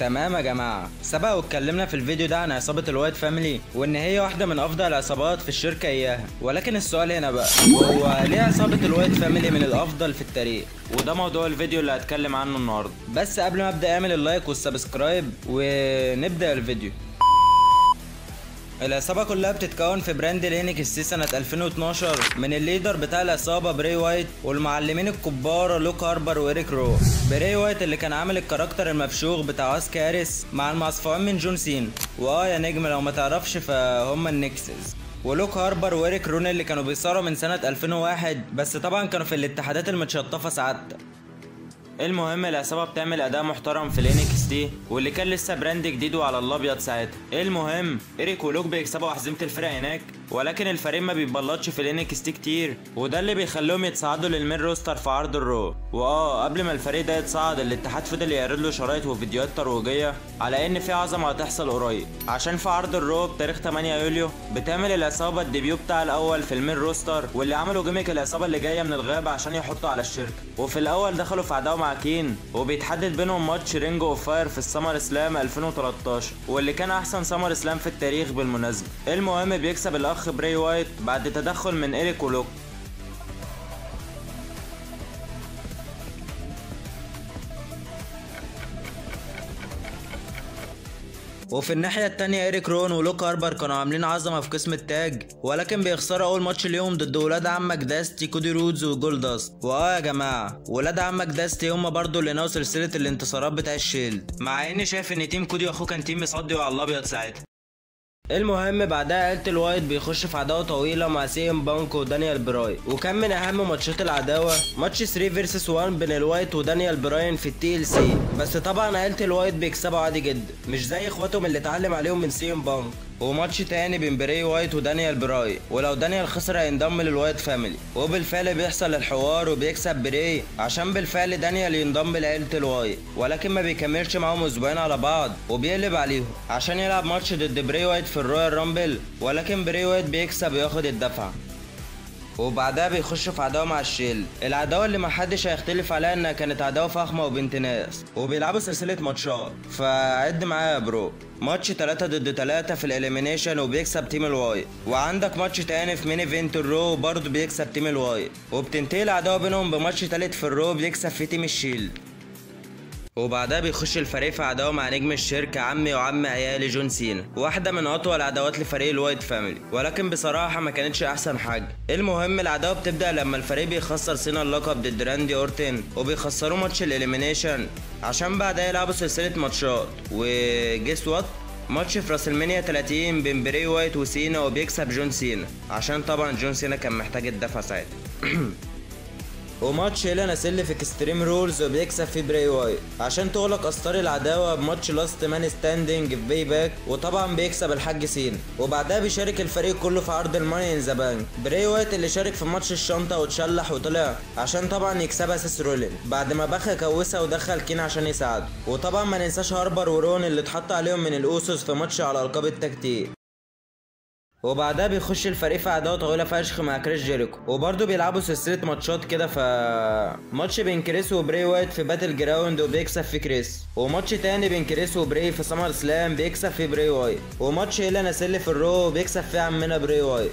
تمام يا جماعة، سبق واتكلمنا في الفيديو ده عن عصابة الوايت فاميلي وان هي واحدة من افضل العصابات في الشركة اياها. ولكن السؤال هنا بقى، هو ليه عصابة الوايت فاميلي من الافضل في التاريخ؟ وده موضوع الفيديو اللي هتكلم عنه النهاردة. بس قبل ما ابدأ اعمل اللايك والسبسكرايب ونبدأ الفيديو. العصابة كلها بتتكون في براند الانكس سنة 2012 من الليدر بتاع العصابة بري وايت والمعلمين الكبار لوك هاربر وإيريك رو. بري وايت اللي كان عامل الكاركتر المفشوخ بتاع اسك هاريس مع المصفوعين من جون سين، يا نجم لو ما تعرفش فهم النكسز. ولوك هاربر وإيريك رون اللي كانوا بيصاروا من سنة 2001، بس طبعا كانوا في الاتحادات المتشطفة ساعتها. المهم العصابه بتعمل اداء محترم في الانكس تي واللي كان لسه براند جديد وعلى الابيض ساعتها. المهم ايريك ولوك بيكسبوا حزمه الفرق هناك، ولكن الفريق ما بيبلطش في الانكس تي كتير، وده اللي بيخليهم يتصعدوا للمين روستر في عرض الرو. قبل ما الفريق ده يتصعد الاتحاد فضل يعرض له شرايط وفيديوهات ترويجيه على ان في عظمه هتحصل قريب، عشان في عرض الرو بتاريخ 8 يوليو بتعمل العصابه الديبيو بتاع الاول في المين روستر، واللي عملوا جيميك العصابه اللي جايه من الغابه عشان يحطوا على الشركه. وفي الاول دخلوا في عداوه مع كين، وبيتحدد بينهم ماتش رينج اوف فاير في السمر سلام 2013 واللي كان احسن سمر سلام في التاريخ بالمناسبه. المهم بيكسب الاخ بري وايت بعد تدخل من ايريك ولوك. وفي الناحية التانية ايريك رون ولوك هاربر كانوا عاملين عظمة في قسم التاج، ولكن بيخسروا أول ماتش ليهم ضد ولاد عمك داستي كودي رودز وجولداست. يا جماعة، ولاد عمك داستي هما برضو اللي ناووا سلسلة الانتصارات بتاع الشيلد، مع إني شايف إن تيم كودي وأخوه كان تيم مصدي وعلى الأبيض ساعتها. المهم بعدها عيلة الوايت بيخش في عداوة طويلة مع سي ام بانك ودانيال براين، وكان من اهم ماتشات العداوة ماتش 3 فيرسس 1 بين الوايت ودانيال براين في التي ال سي. بس طبعا عيلة الوايت بيكسبوا عادي جدا، مش زي اخواتهم اللي اتعلم عليهم من سي ام بانك. وماتش تاني بين بري وايت ودانيال براي، ولو دانيال خسر هينضم للوايت فاميلي، وبالفعل بيحصل الحوار وبيكسب بري عشان بالفعل دانيال ينضم لعيلة الوايت، ولكن ما بيكملش معاهم اسبوعين على بعض وبيقلب عليهم عشان يلعب ماتش ضد بري وايت في الرويال رامبل، ولكن بري وايت بيكسب وياخد الدفعة. وبعدها بيخشوا في عداوه مع الشيل، العداوه اللي محدش هيختلف عليها انها كانت عداوه فخمه وبنت ناس، وبيلعبوا سلسله ماتشات. فعد معايا يا برو، ماتش 3 ضد 3 في الاليمينيشن وبيكسب تيم الواي، وعندك ماتش تاني في مين ايفنت الرو برضه بيكسب تيم الواي، وبتنتهي العداوه بينهم بماتش تالت في الرو بيكسب فيه تيم الشيلد. وبعدها بيخش الفريق في عداوه مع نجم الشركه عمي وعم عيالي جون سينا، واحده من اطول العداوات لفريق الوايت فاميلي، ولكن بصراحه ما كانتش احسن حاجه. المهم العداوه بتبدا لما الفريق بيخسر سينا اللقب ضد راندي اورتن، وبيخسروا ماتش الاليمينيشن عشان بعدها يلعبوا سلسله ماتشات. وجيس وات، ماتش في راسلمانيا 30 بين بري وايت وسينا وبيكسب جون سينا عشان طبعا جون سينا كان محتاج الدفع ساعتها. وماتش هيلا ناسيل في اكستريم رولز وبيكسب فيه بري وايت عشان تغلق اسطار العداوه بماتش لاست مان ستاندينج في باي باك، وطبعا بيكسب الحاج سين. وبعدها بيشارك الفريق كله في عرض الماني ان ذا بانك. بري وايت اللي شارك في ماتش الشنطه واتشلح وطلع عشان طبعا يكسبها سيس رولين بعد ما بخ كوسها ودخل كين عشان يساعده. وطبعا ما ننساش هاربر ورون اللي اتحط عليهم من الاوسوس في ماتش على القاب التكتيك. وبعدها بيخش الفريق في عداوه طويله فشخ مع كريس جيريكو، وبرضه بيلعبوا سلسله ماتشات كده. ماتش بين كريس وبري وايت في باتل جراوند وبيكسب فيه كريس، وماتش تاني بين كريس وبري في سمر سلام بيكسب فيه بري وايت، وماتش هيلا ناسيل في الرو بيكسب فيه عمنا بري وايت.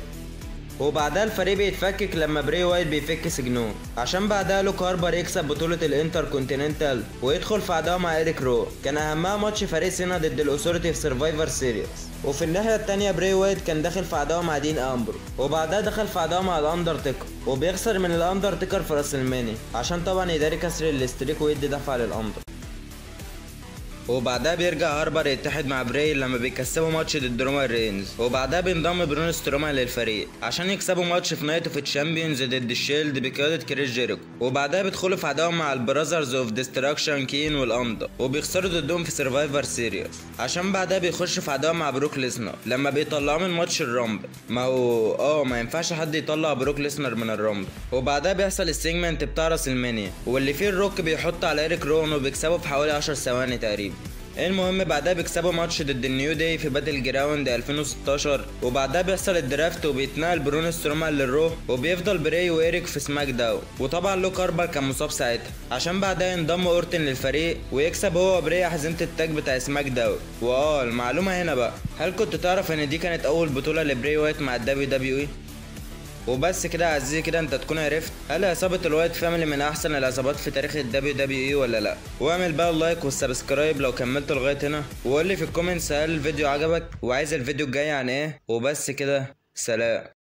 وبعدها الفريق بيتفكك لما بري وايت بيفك سجنون، عشان بعدها لوك هاربر يكسب بطولة الانتر كونتيننتال ويدخل في عداوة مع ايريك رو، كان اهمها ماتش فريق سينا ضد الاوثوريتي في سرفايفر سيريس. وفي الناحية التانية بري وايت كان داخل في عداوة مع دين امبرو، وبعدها دخل في عداوة مع الاندرتيكر وبيخسر من الاندرتيكر في راسلمانيا عشان طبعا يداري كسر الاستريك ويدي دفعة للاندر. وبعدها بيرجع هاربر يتحد مع براي لما بيكسبوا ماتش ضد رومان رينز، وبعدها بينضم برون سترومان للفريق عشان يكسبوا ماتش في نايت اوف تشامبيونز ضد الشيلد بقيادة كريس جيريكو. وبعدها بيدخلوا في عداوة مع البراذرز اوف ديستراكشن كين والاندر، وبيخسروا ضدهم في سرفايفر سيريس عشان بعدها بيخشوا في عداوة مع بروك ليسنر لما بيطلعوا من ماتش الرامبل. ما ينفعش حد يطلع بروك ليسنر من الرامبل. وبعدها بيحصل السيجمنت بتاع راسلمانيا واللي فيه الروك بيحط على ايريك رون وبيكسبوا في حوالي 10 ثواني تقريبا. المهم بعدها بيكسبوا ماتش ضد النيو داي في باتل جراوند 2016، وبعدها بيحصل الدرافت وبيتنقل برون سترومان للرو، وبيفضل براي وايريك في سماك داون. وطبعا لوك هاربر كان مصاب ساعتها، عشان بعدها ينضم اورتن للفريق ويكسب هو وبراي حزيمة التاج بتاع سماك داون. المعلومة هنا بقى، هل كنت تعرف ان دي كانت اول بطولة لبراي وايت مع الدبليو دبليو اي؟ وبس كده يا عزيزي، كده انت تكون عرفت هل عصابة الوايت فاميلي من احسن العصابات في تاريخ الدبليو دبليو اي ولا لا. واعمل بقى اللايك والسبسكرايب لو كملت لغاية هنا، وقول لي في الكومنتس هل الفيديو عجبك وعايز الفيديو الجاي عن ايه. وبس كده، سلام.